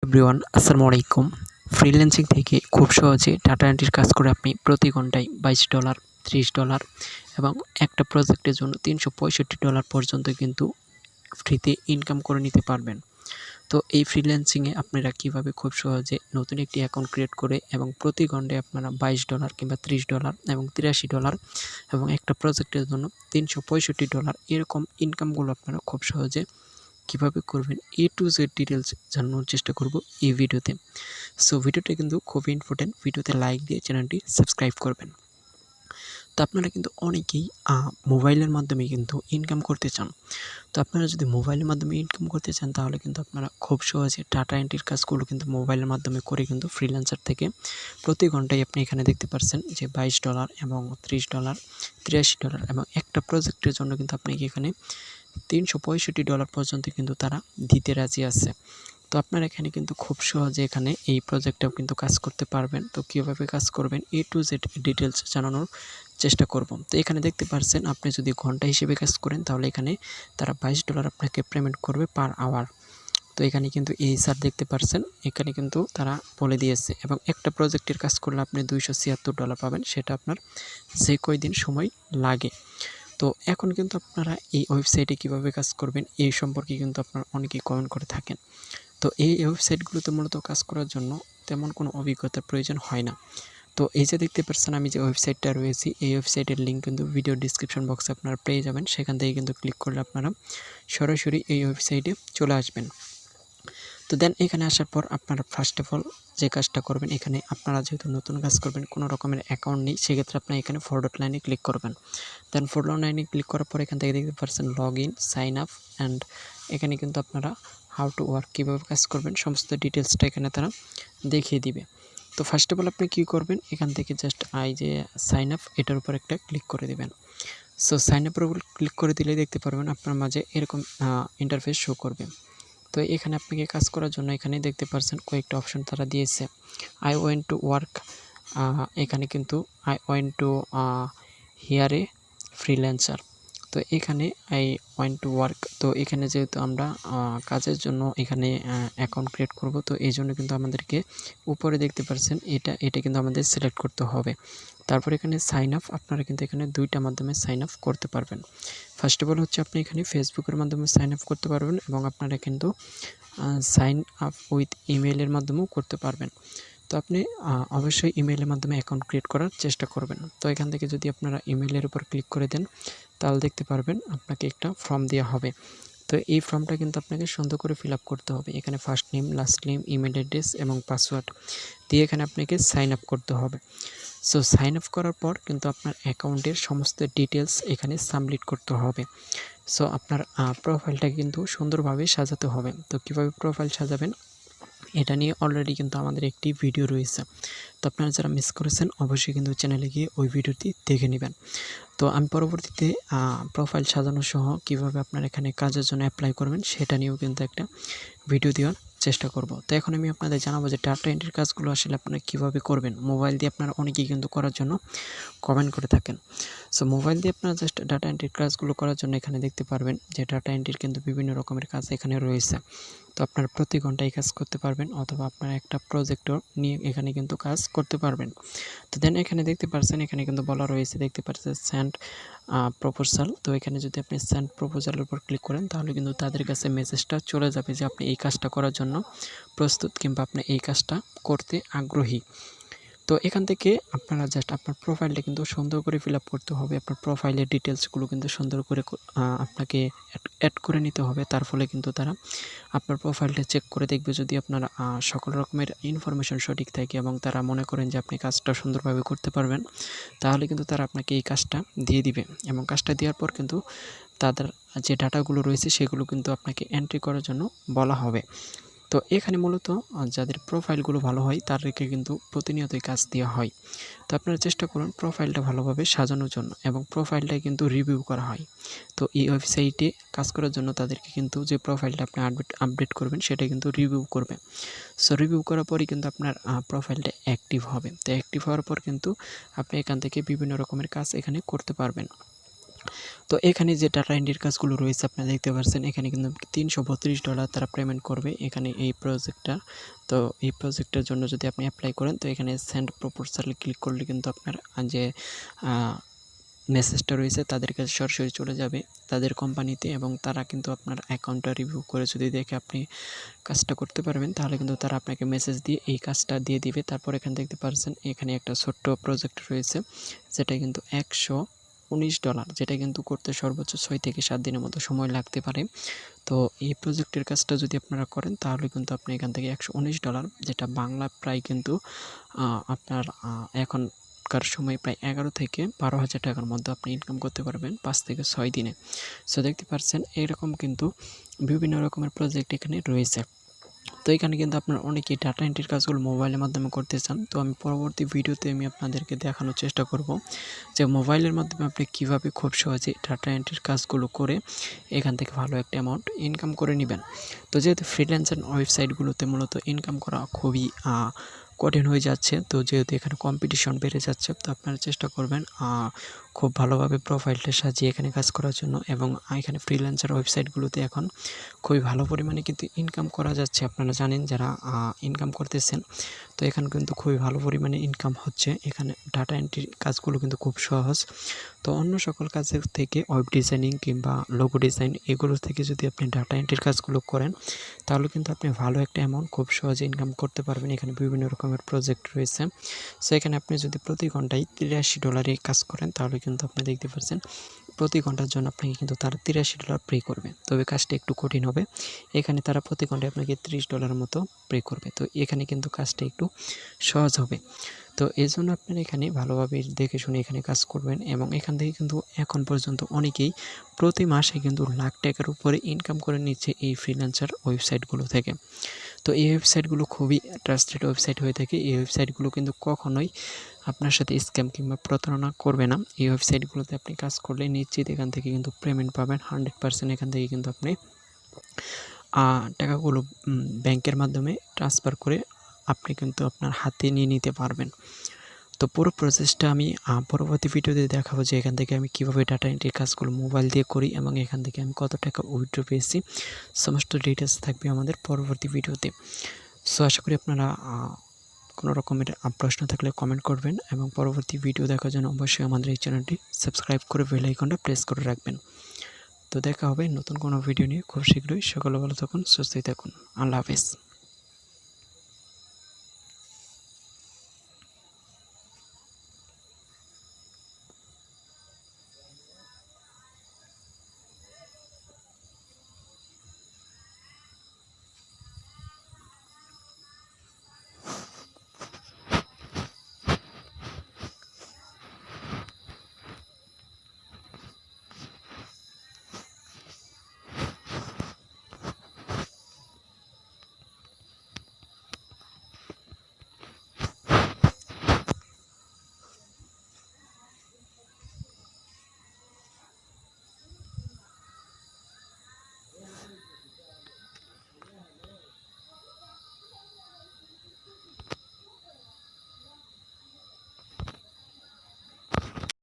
Everyone আসসালামু আলাইকুম। Freelancing থেকে খুব সহজে ডাটা এন্ট্রির কাজ করে আপনি প্রতি ঘন্টায় $22, $30 এবং একটা প্রজেক্টের জন্য $365 পর্যন্ত কিন্তু ফ্রিতে ইনকাম করে নিতে পারবেন। তো এই ফ্রিল্যান্সিংয়ে আপনারা কিভাবে খুব সহজে নতুন একটি অ্যাকাউন্ট ক্রিয়েট করে এবং প্রতি ঘন্টায় আপনারা $22 কিংবা $30 এবং $83 এবং একটা প্রজেক্টের জন্য $365 এরকম ইনকামগুলো আপনারা খুব সহজে কিভাবে করবেন A to Z ডিটেলস জানানোর চেষ্টা করব এই ভিডিওতে। সো ভিডিওটা কিন্তু খুবই ইম্পর্টেন্ট, ভিডিওতে লাইক দিয়ে চ্যানেলটি সাবস্ক্রাইব করবেন। তো আপনারা কিন্তু অনেকেই মোবাইলের মাধ্যমে কিন্তু ইনকাম করতে চান। তো আপনারা যদি মোবাইলের মাধ্যমে ইনকাম করতে চান তাহলে কিন্তু আপনারা খুব সহজে ডাটা এন্ট্রির কাজগুলো কিন্তু মোবাইলের মাধ্যমে করে কিন্তু ফ্রিল্যান্সার থেকে প্রতি ঘন্টায় আপনি এখানে দেখতে পাচ্ছেন যে $22 এবং $30, $83 এবং একটা প্রজেক্টের জন্য কিন্তু আপনাকে এখানে $365 পর্যন্ত কিন্তু তারা দিতে রাজি আছে। তো আপনারা এখানে কিন্তু খুব সহজে এখানে এই প্রজেক্টটাও কিন্তু কাজ করতে পারবেন। তো কীভাবে কাজ করবেন A to Z ডিটেলস জানানোর চেষ্টা করব। তো এখানে দেখতে পাচ্ছেন আপনি যদি ঘন্টা হিসেবে কাজ করেন তাহলে এখানে তারা $22 আপনাকে পেমেন্ট করবে পার আওয়ার। তো এখানে কিন্তু এই স্যার দেখতে পাচ্ছেন এখানে কিন্তু তারা বলে দিয়েছে এবং একটা প্রজেক্টের কাজ করলে আপনি $276 পাবেন, সেটা আপনার যে কয়দিন সময় লাগে। তো এখন কিন্তু আপনারা এই ওয়েবসাইটে কিভাবে কাজ করবেন এই সম্পর্কে কিন্তু আপনারা অনেকেই কমেন্ট করে থাকেন। তো এই ওয়েবসাইটগুলোতে মূলত কাজ করার জন্য তেমন কোনো অভিজ্ঞতার প্রয়োজন হয় না। তো এই যে দেখতে পাচ্ছেন আমি যে ওয়েবসাইটটা রয়েছি এই ওয়েবসাইটের লিঙ্ক কিন্তু ভিডিও ডিসক্রিপশন বক্সে আপনারা পেয়ে যাবেন। সেখান থেকে কিন্তু ক্লিক করলে আপনারা সরাসরি এই ওয়েবসাইটে চলে আসবেন। তো দেন এখানে আসার পর আপনারা ফার্স্ট অফ অল যে কাজটা করবেন, এখানে আপনারা যেহেতু নতুন কাজ করবেন, কোনো রকমের অ্যাকাউন্ট নেই, সেক্ষেত্রে আপনারা এখানে 4 ডট লাইনে ক্লিক করবেন। দেন 4 ডট লাইনে ক্লিক করার পর এখান থেকে দেখতে পাচ্ছেন log in, sign up and এখানে কিন্তু আপনারা হাউ টু ওয়ার্ক কীভাবে কাজ করবেন সমস্ত ডিটেলসটা এখানে তারা দেখিয়ে দিবে। তো ফার্স্ট অফ অল আপনি কী করবেন, এখান থেকে জাস্ট যে সাইন আপ এটার উপর একটা ক্লিক করে দেবেন। সো সাইন আপের উপর ক্লিক করে দিলে দেখতে পারবেন আপনার মাঝে এরকম ইন্টারফেস শো করবে। তো এখানে আপনাকে কাজ করার জন্য এখানে দেখতে পাচ্ছেন কয়েকটা অপশন তারা দিয়েছে। আই ওয়েন্ট টু ওয়ার্ক, এখানে কিন্তু I went to here a freelancer. তো এখানে আই ওয়েন্ট টু ওয়ার্ক, তো এখানে যেহেতু আমরা কাজের জন্য এখানে অ্যাকাউন্ট ক্রিয়েট করব, তো এই জন্য কিন্তু আমাদেরকে উপরে দেখতে পাচ্ছেন এটা কিন্তু আমাদের সিলেক্ট করতে হবে। তারপর এখানে সাইন আপ, আপনারা কিন্তু এখানে দুইটা মাধ্যমে সাইন আপ করতে পারবেন। ফার্স্ট অফ অল হচ্ছে আপনি এখানে ফেসবুকের মাধ্যমে সাইন আপ করতে পারবেন এবং আপনারা কিন্তু সাইন আপ উইথ ইমেইলের মাধ্যমেও করতে পারবেন। তো আপনি অবশ্যই ইমেইলের মাধ্যমে অ্যাকাউন্ট ক্রিয়েট করার চেষ্টা করবেন। তো এখান থেকে যদি আপনারা ইমেইলের উপর ক্লিক করে দেন তাহলে দেখতে পারবেন আপনাকে একটা ফর্ম দেওয়া হবে। তো এই ফর্মটা কিন্তু আপনাকে সুন্দর করে ফিল আপ করতে হবে। এখানে first name, last name, email address এবং পাসওয়ার্ড দিয়ে এখানে আপনাকে সাইন আপ করতে হবে। সো সাইন আপ করার পর কিন্তু আপনার অ্যাকাউন্টের সমস্ত ডিটেলস এখানে সাবমিট করতে হবে। সো আপনার প্রোফাইলটা কিন্তু সুন্দরভাবে সাজাতে হবে। তো কীভাবে প্রোফাইল সাজাবেন এটা নিয়ে অলরেডি কিন্তু আমাদের একটি ভিডিও রয়েছে। তো আপনারা যারা মিস করেছেন অবশ্যই কিন্তু চ্যানেলে গিয়ে ওই ভিডিওটি দেখে নেবেন। তো আমি পরবর্তীতে প্রোফাইল সাজানো সহ কীভাবে আপনারা এখানে কাজের জন্য অ্যাপ্লাই করবেন সেটা নিয়েও কিন্তু একটা ভিডিও দেওয়ার চেষ্টা করব। তো এখন আমি আপনাদের জানাবো যে ডাটা এন্ট্রির কাজগুলো আসলে আপনারা কীভাবে করবেন। মোবাইল দিয়ে আপনারা অনেকেই কিন্তু করার জন্য কমেন্ট করে থাকেন। সো মোবাইল দিয়ে আপনারা জাস্ট ডাটা এন্ট্রির কাজগুলো করার জন্য এখানে দেখতে পারবেন যে ডাটা এন্ট্রির কিন্তু বিভিন্ন রকমের কাজ এখানে রয়েছে। তো আপনারা প্রতি ঘন্টায় কাজ করতে পারবেন অথবা আপনারা একটা প্রজেক্টর নিয়ে এখানে কিন্তু কাজ করতে পারবেন। তো দেন এখানে দেখতে পাচ্ছেন এখানে কিন্তু বলা রয়েছে, দেখতে পাচ্ছেন সেন্ড প্রপোজাল। তো এখানে যদি আপনি সেন্ড প্রপোজালের উপর ক্লিক করেন তাহলে কিন্তু তাদের কাছে মেসেজটা চলে যাবে যে আপনি এই কাজটা করার জন্য প্রস্তুত কিংবা আপনি এই কাজটা করতে আগ্রহী। তো এখান থেকে আপনারা জাস্ট আপনার প্রোফাইলটা কিন্তু সুন্দর করে ফিল আপ করতে হবে। আপনার প্রোফাইলের ডিটেলসগুলো কিন্তু সুন্দর করে আপনাকে অ্যাড করে নিতে হবে। তার ফলে কিন্তু তারা আপনার প্রোফাইলটা চেক করে দেখবে, যদি আপনার সকল রকমের ইনফরমেশন সঠিক থাকে এবং তারা মনে করেন যে আপনি কাজটা সুন্দরভাবে করতে পারবেন তাহলে কিন্তু তারা আপনাকে এই কাজটা দিয়ে দিবে এবং কাজটা দেওয়ার পর কিন্তু তাদের যে ডাটাগুলো রয়েছে সেগুলো কিন্তু আপনাকে এন্ট্রি করার জন্য বলা হবে। তো এখানে মূলত যাদের প্রোফাইলগুলো ভালো হয় তাদেরকে কিন্তু প্রতিনিয়তই কাজ দেওয়া হয়। তো আপনারা চেষ্টা করুন প্রোফাইলটা ভালোভাবে সাজানোর জন্য এবং প্রোফাইলটা কিন্তু রিভিউ করা হয়। তো এই ওয়েবসাইটে কাজ করার জন্য তাদেরকে কিন্তু যে প্রোফাইলটা আপনি আপডেট করবেন সেটা কিন্তু রিভিউ করবে। সো রিভিউ করার পরই কিন্তু আপনার প্রোফাইলটা অ্যাক্টিভ হবে। তো অ্যাক্টিভ হওয়ার পর কিন্তু আপনি এখান থেকে বিভিন্ন রকমের কাজ এখানে করতে পারবেন। তো এখানে যে ডাটা এন্ট্রির কাজগুলো রয়েছে আপনারা দেখতে পাচ্ছেন, এখানে কিন্তু $332 তারা পেমেন্ট করবে এখানে এই প্রজেক্টটা। তো এই প্রজেক্টের জন্য যদি আপনি অ্যাপ্লাই করেন, তো এখানে সেন্ড প্রপোজালে ক্লিক করলে কিন্তু আপনার যে মেসেজটা রয়েছে তাদের কাছে সরাসরি চলে যাবে তাদের কোম্পানিতে, এবং তারা কিন্তু আপনার অ্যাকাউন্টটা রিভিউ করে যদি দেখে আপনি কাজটা করতে পারবেন, তাহলে কিন্তু তারা আপনাকে মেসেজ দিয়ে এই কাজটা দিয়ে দিবে। তারপর এখানে দেখতে পাচ্ছেন এখানে একটা ছোট্ট প্রজেক্ট রয়েছে, যেটা কিন্তু $119, যেটা কিন্তু করতে সর্বোচ্চ 6 থেকে 7 দিনের মতো সময় লাগতে পারে। তো এই প্রজেক্টের কাজটা যদি আপনারা করেন, তাহলে কিন্তু আপনি এখান থেকে $119, যেটা বাংলা প্রায় কিন্তু আপনার এখনকার সময় প্রায় 11 থেকে 12,000 টাকার মধ্যে আপনি ইনকাম করতে পারবেন 5 থেকে 6 দিনে। সো দেখতে পাচ্ছেন এরকম কিন্তু বিভিন্ন রকমের প্রজেক্ট এখানে রয়েছে। তো এখানে কিন্তু আপনারা অনেকেই ডাটা এন্ট্রির কাজগুলো মোবাইলের মাধ্যমে করতে চান। তো আমি পরবর্তী ভিডিওতে আমি আপনাদেরকে দেখানোর চেষ্টা করব যে মোবাইলের মাধ্যমে আপনি কিভাবে খুব সহজে ডাটা এন্ট্রির কাজগুলো করে এখান থেকে ভালো একটা অ্যামাউন্ট ইনকাম করে নেবেন। তো যেহেতু ফ্রিল্যান্সার ওয়েবসাইটগুলোতে মূলত ইনকাম করা খুবই কঠিন হয়ে যাচ্ছে, তো যেহেতু এখানে কম্পিটিশন বেড়ে যাচ্ছে, তো আপনারা চেষ্টা করবেন খুব ভালোভাবে প্রোফাইলটা সাজিয়ে এখানে কাজ করার জন্য। এবং এখানে ফ্রিল্যান্সার ওয়েবসাইটগুলোতে এখন খুবই ভালো পরিমাণে কিন্তু ইনকাম করা যাচ্ছে। আপনারা জানেন যারা ইনকাম করতেছেন, তো এখানে কিন্তু খুবই ভালো পরিমাণে ইনকাম হচ্ছে। এখানে ডাটা এন্ট্রির কাজগুলো কিন্তু খুব সহজ। তো অন্য সকল কাজের থেকে ওয়েব ডিজাইনিং কিংবা লোগো ডিজাইন এগুলো থেকে যদি আপনি ডাটা এন্ট্রির কাজগুলো করেন, তাহলে কিন্তু আপনি ভালো একটা অ্যামাউন্ট খুব সহজে ইনকাম করতে পারবেন। এখানে বিভিন্ন রকমের প্রজেক্ট রয়েছে। সো এখানে আপনি যদি প্রতি ঘন্টায় $83 কাজ করেন, তাহলে কিন্তু আপনি দেখতে পাচ্ছেন প্রতি ঘন্টার জন্য আপনাকে কিন্তু তারা $83 পে করবে। তবে কাজটা একটু কঠিন হবে। এখানে তারা প্রতি ঘন্টায় আপনাকে $30 মতো পে করবে। তো এখানে কিন্তু কাজটা একটু সহজ হবে। তো এজন্য আপনারা এখানে ভালোভাবে দেখে শুনে এখানে কাজ করবেন। এবং এখান থেকে কিন্তু এখন পর্যন্ত অনেকেই প্রতি মাসে কিন্তু লাখ টাকার উপরে ইনকাম করে নিচ্ছে এই ফ্রিল্যান্সার ওয়েবসাইটগুলো থেকে। তো এই ওয়েবসাইটগুলো খুবই ট্রাস্টেড ওয়েবসাইট হয়ে থাকে। এই ওয়েবসাইটগুলো কিন্তু কখনোই আপনার সাথে স্ক্যাম কিংবা প্রতারণা করবে না। এই ওয়েবসাইটগুলোতে আপনি কাজ করলে নিশ্চিত এখান থেকে কিন্তু পেমেন্ট পাবেন 100%। এখান থেকে কিন্তু আপনি টাকাগুলো ব্যাংকের মাধ্যমে ট্রান্সফার করে আপনি কিন্তু আপনার হাতে নিয়ে নিতে পারবেন। তো পুরো প্রসেসটা আমি পরবর্তী ভিডিওতে দেখাবো যে এখান থেকে আমি কীভাবে ডাটা এন্ট্রির কাজগুলো মোবাইল দিয়ে করি এবং এখান থেকে আমি কত টাকা উইথড্র পেয়েছি, সমস্ত ডিটেলস থাকবে আমাদের পরবর্তী ভিডিওতে। সো আশা করি আপনারা কোনো রকমের প্রশ্ন থাকলে কমেন্ট করবেন, এবং পরবর্তী ভিডিও দেখার জন্য অবশ্যই আমাদের এই চ্যানেলটি সাবস্ক্রাইব করে বেল আইকনটা প্রেস করে রাখবেন। তো দেখা হবে নতুন কোনো ভিডিও নিয়ে খুব শীঘ্রই। সকলে ভালো থাকুন, সুস্থ থাকুন। আল্লাহ হাফেজ।